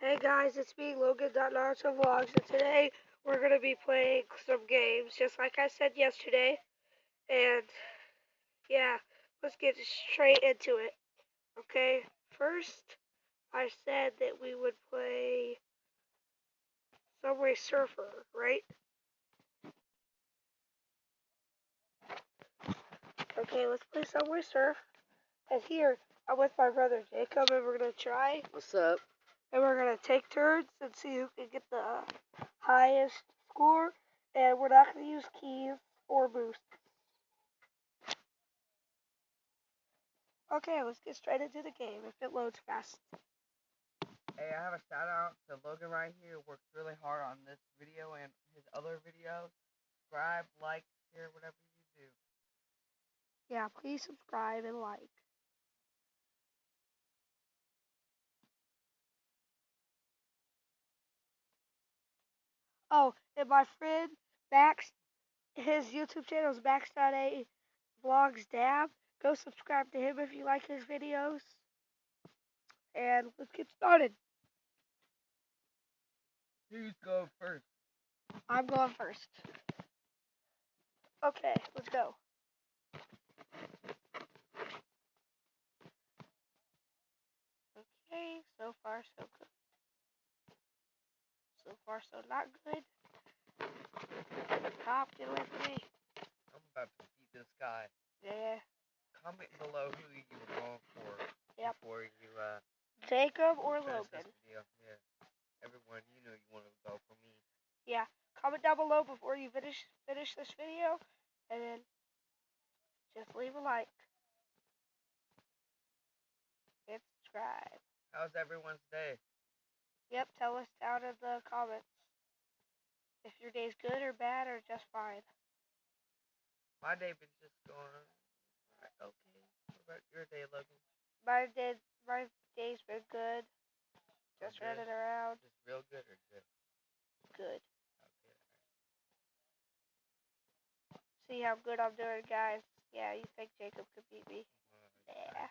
Hey guys, it's me, logan.naruto vlogs, and today we're going to be playing some games, just like I said yesterday, and yeah, let's get straight into it, okay? First, I said that we would play Subway Surfer, right? Okay, let's play Subway Surf, and here, I'm with my brother Jacob, and we're going to try, What's up? and we're going to take turns and see who can get the highest score, and we're not going to use keys or boosts. Okay, let's get straight into the game if it loads fast. Hey, I have a shout out to Logan right here. Works really hard on this video and his other videos. Subscribe, like, share, whatever you do. Yeah, please subscribe and like. Oh, and my friend Max, his YouTube channel is Max.a Vlogs Dab. Go subscribe to him if you like his videos. And let's get started. Who's going first? I'm going first. Okay, let's go. Okay, so far so good. So far so not good. Cop, get away from me. I'm about to beat this guy. Yeah. Comment below who you were going for. Yep. Before you Jacob or finish Logan. this video. Yeah. Everyone, you know you want to go for me. Yeah. Comment down below before you finish this video, and then just leave a like and subscribe. How's everyone's day? Yep, tell us down in the comments if your day's good or bad or just fine. My day been just going right, okay. What about your day, Logan? My day's been good. Just Good? running around. Just real good or good? Good. Okay. See how good I'm doing, guys. Yeah, you think Jacob could beat me? Yeah.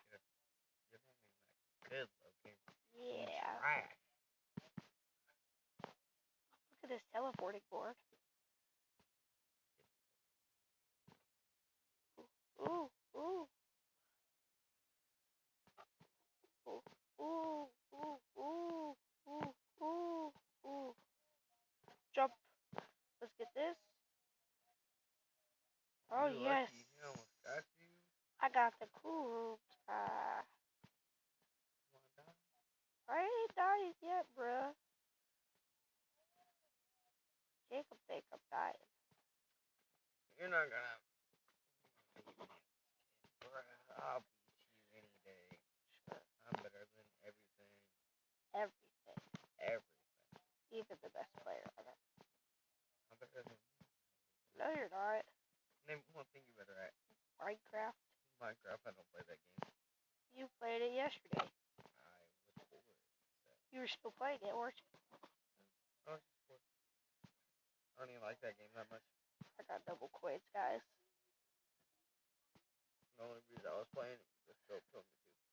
You're doing like good, Logan. Yeah. Trash. Look at this teleporting board. Ooh, ooh. Ooh, ooh, ooh, ooh, ooh, ooh, ooh. Jump. Let's get this. Oh, You're yes. lucky. He almost got you. I got the cool. Come on, down. I ain't dying yet, bruh. Jacob think I'm dying. You're not gonna beat me. Bruh, I'll beat you any day. Sure. I'm better than everything. Everything. Everything. Even the best player on it. I'm better than you. No, you're not. Name one thing you're better at. Minecraft. Minecraft, I don't play that game. You played it yesterday. I was bored. You were still playing it, weren't you? I was just bored. I don't even like that game that much. I got double coins, guys. The only reason I was playing it was still killing me too.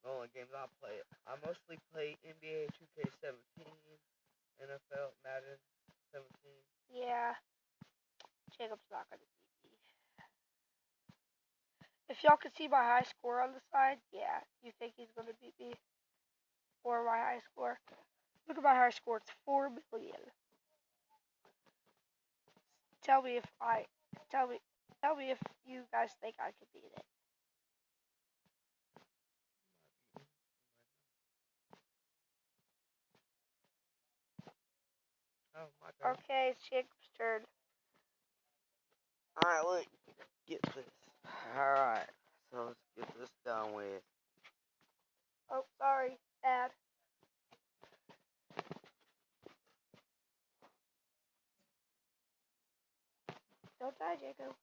The only games I play, I mostly play NBA 2K17, NFL, Madden 17. Yeah. Jacob's not gonna beat me. If y'all could see my high score on the side, yeah. You think he's gonna beat me? Or my high score? Look at my high score. It's 4 million. Tell me if you guys think I can beat it. Oh, my turn. Okay, it's Jacob's turn. Alright, let's get this. Alright, so let's get this done with. Oh, sorry, Dad. Don't die, Jacob.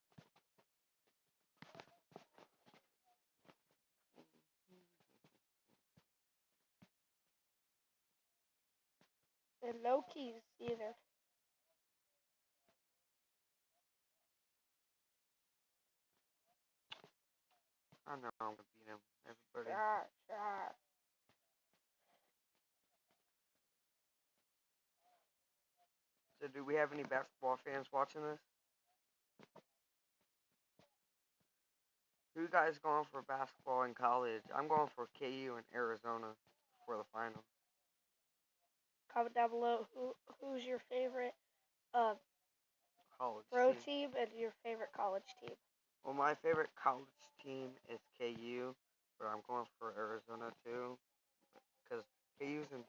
And no keys either. I know I'm gonna beat him. Everybody. Sure. So, do we have any basketball fans watching this? Who you guys going for basketball in college? I'm going for KU and Arizona for the finals. Comment down below who's your favorite College pro team. team and your favorite college team. Well, my favorite college team is KU, but I'm going for Arizona too, because KU's in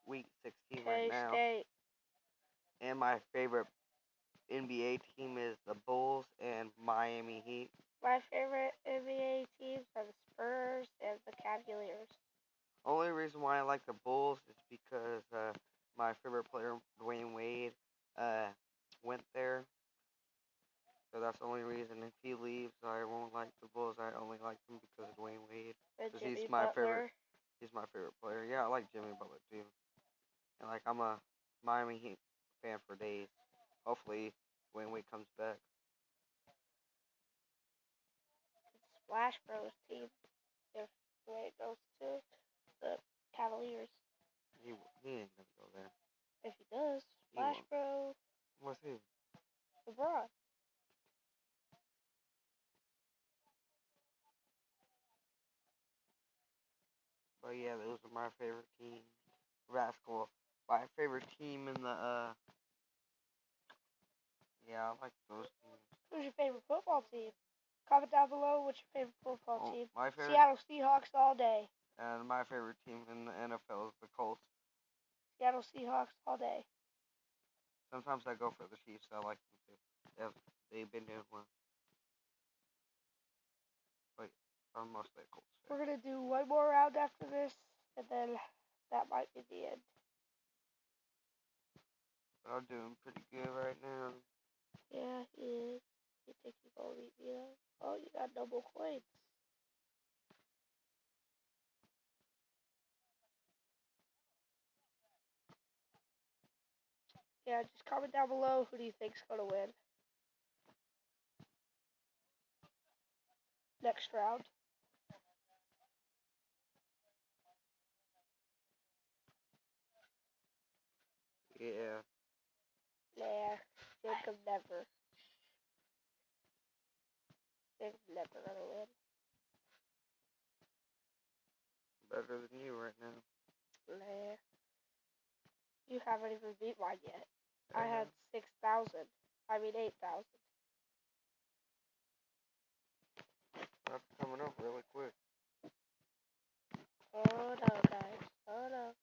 week 16 right now. K-State. And my favorite NBA team is the Bulls and Miami Heat. My favorite NBA teams are the Spurs and the Cavaliers. Only reason why I like the Bulls is because my favorite player, Dwayne Wade, went there. So that's the only reason. If he leaves, I won't like the Bulls. I only like them because of Dwayne Wade. And Because Jimmy he's my Butler. favorite. He's my favorite player. Yeah, I like Jimmy Butler too. And like I'm a Miami Heat fan for days. Hopefully, Dwayne Wade comes back. Splash Bros team. If Dwayne goes to the Cavaliers. He ain't gonna go there. If he does, Splash Bro. What's he? LeBron. But yeah, those are my favorite teams. Basketball. My favorite team in the yeah, I like those teams. Who's your favorite football team? Comment down below what's your favorite football team. My favorite, Seattle Seahawks all day. And my favorite team in the NFL is the Colts. Seattle Seahawks all day. Sometimes I go for the Chiefs. I like them too. They've been doing well. But I'm mostly a Colts fan. We're going to do one more round after this, and then that might be the end. But I'm doing pretty good right now. Yeah, he is. You think you're going to beat me though? Oh, you got double coins. Yeah, just comment down below who do you think's going to win. Next round. Yeah. Nah, Jacob never. Jacob never going to win. Better than you right now. Nah. You haven't even beat mine yet. I had 6,000. I mean 8,000. That's coming up really quick. Oh no, guys. Oh no.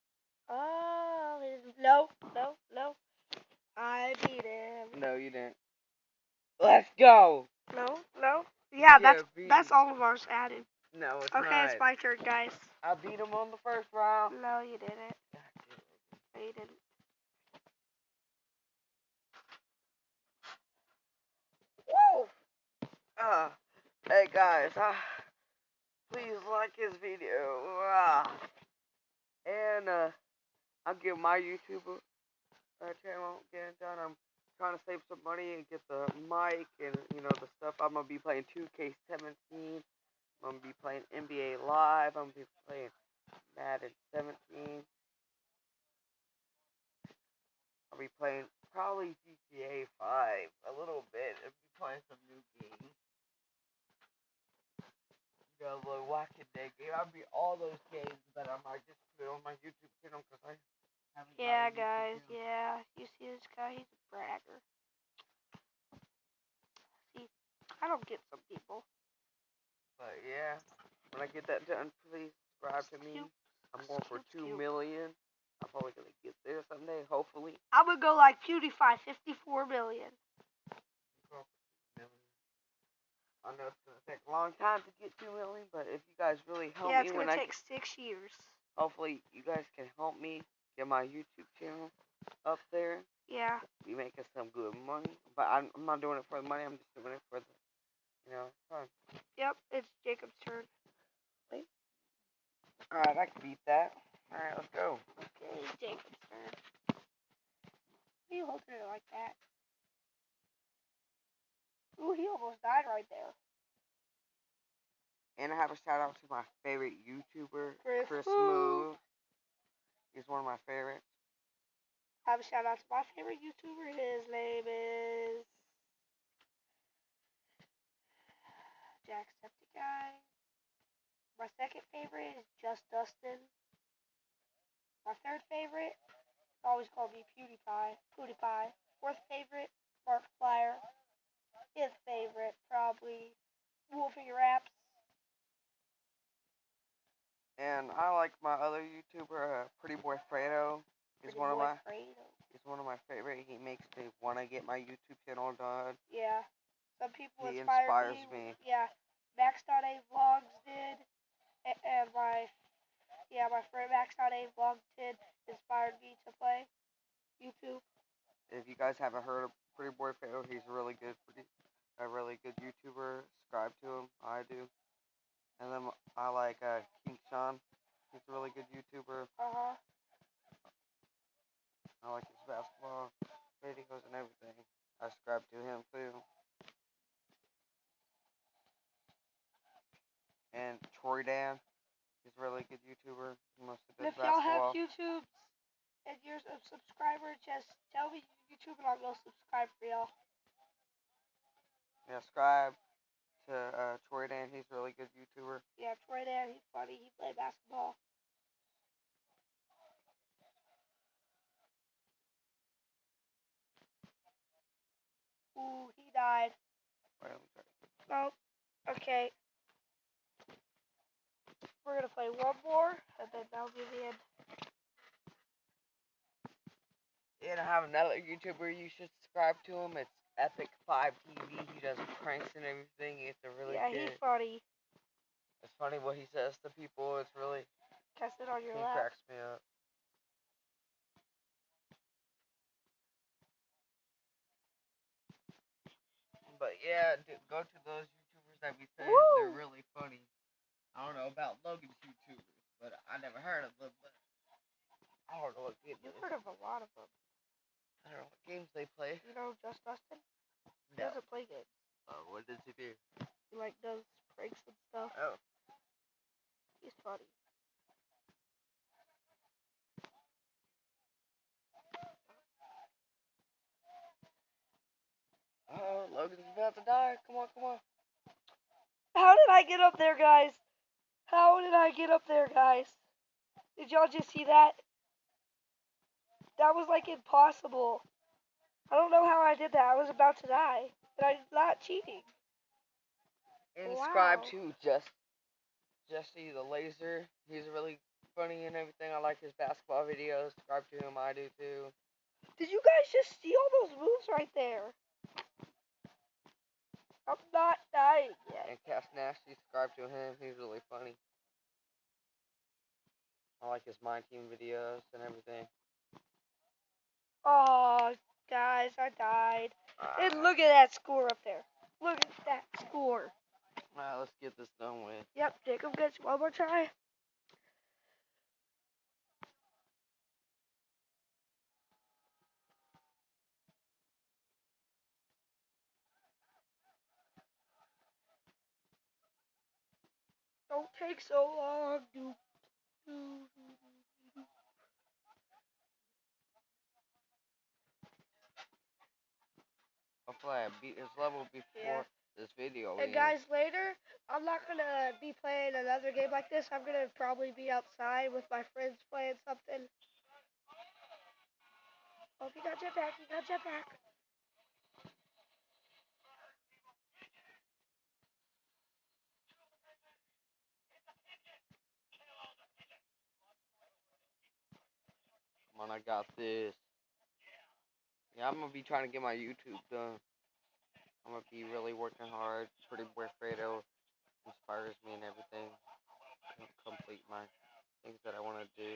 Oh, no. I beat him. No, you didn't. Let's go. No. Yeah, that's all of ours added. No, it's okay, not. it's my turn, guys. I beat him on the first round. No, you didn't. No, you didn't. Whoa! Hey guys, please like his video. And I'll get my YouTube channel getting done. I'm trying to save some money and get the mic and the stuff. I'm gonna be playing 2K17. I'm gonna be playing NBA Live. I'm gonna be playing Madden 17. I'll be playing probably GTA 5 a little bit. I'll be playing some new games. Like Walking Dead game. I'll be all those games, but I might just put it on my YouTube channel because I haven't. Yeah, guys. Yeah, you see this guy? He's a bragger. See, I don't get some people. But yeah, when I get that done, please subscribe to me. I'm going for 2 million. I'm probably gonna get there someday, hopefully. I'm gonna go like PewDiePie, 54 million. I know it's gonna take a long time to get 2 million, but if you guys really help me, yeah, it's gonna take 6 years. Hopefully, you guys can help me get my YouTube channel up there. Yeah. Be making some good money, but I'm not doing it for the money. I'm just doing it for the, fun. Yep, it's Jacob's turn. Wait. All right, I can beat that. All right, let's go. Okay, Jacob's turn. Why are you holding it like that? Ooh, he almost died right there. And I have a shout out to my favorite YouTuber, Chris Move. Move. He's one of my favorites. I have a shout out to my favorite YouTuber. His name is Jacksepticeye. My second favorite is Just Dustin. My third favorite, always call me PewDiePie. Fourth favorite, Markiplier. Fifth favorite, probably Wolfing Raps. And I like my other YouTuber, Pretty Boy Fredo. He's one of my favorite. He makes me want to get my YouTube channel done. Yeah. Some people He inspires me. Yeah. Max.A Vlogs did. And my friend Max.A Vlogs did inspired me to play YouTube. If you guys haven't heard of Pretty Boy Fredo, he's a really good YouTuber. Subscribe to him. I do. And then I like King Sean. He's a really good YouTuber. I like his basketball videos and everything. I subscribe to him too. And Troy Dan, he's a really good YouTuber. He mostly does basketball. If y'all have YouTubes and you're a subscriber, just tell me YouTube and I'll go subscribe for y'all. Yeah, subscribe to Troy Dan. He's a really good YouTuber. Yeah, Troy Dan, he's funny. He plays basketball. Ooh, he died. Oh, okay. We're gonna play one more, and then that'll be the end. And I have another YouTuber you should subscribe to him. It's Epic5TV. He does pranks and everything. It's a really good. Yeah, he's funny. It's funny what he says to people. It's really. Cast it on your he lap. cracks me up. But yeah, go to those YouTubers that we say. They're really funny. I don't know about Logan's YouTubers, but I never heard of them. But I don't know what games. You've heard of a lot of them. I don't know what games they play. You know Just Dustin? He No. doesn't play games. Oh, what does he do? He does pranks and stuff. Oh. He's funny. Oh, Logan's about to die. Come on, come on. How did I get up there, guys? How did I get up there, guys? Did y'all just see that? That was impossible. I don't know how I did that. I was about to die. And I'm not cheating. And subscribe to Jesse the Laser. He's really funny and everything. I like his basketball videos. Subscribe to him. I do too. Did you guys just see all those moves right there? I'm not dying yet. And Cass Nasty, subscribe to him. He's really funny. I like his Mind Team videos and everything. Oh, guys, I died. And look at that score up there. Look at that score. Alright, let's get this done with. Yep, Jacob gets one more try. Don't take so long. Hopefully I beat his level before this video. And guys, later, I'm not going to be playing another game like this. I'm going to probably be outside with my friends playing something. Oh, he got jetpack. He got jetpack. Come on, I got this. Yeah, I'm going to be trying to get my YouTube done. I'm going to be really working hard. Pretty Boy Fredo inspires me and everything. Complete my things that I want to do.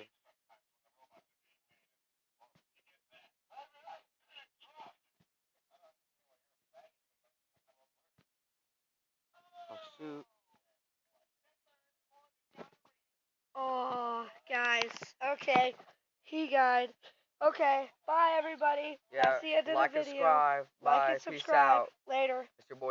Oh, shoot. Oh, guys. Okay. He died. Okay. Bye, everybody. Yeah, That's the end of the video. Subscribe. Like Bye. and subscribe. Peace out. Later. It's your boy.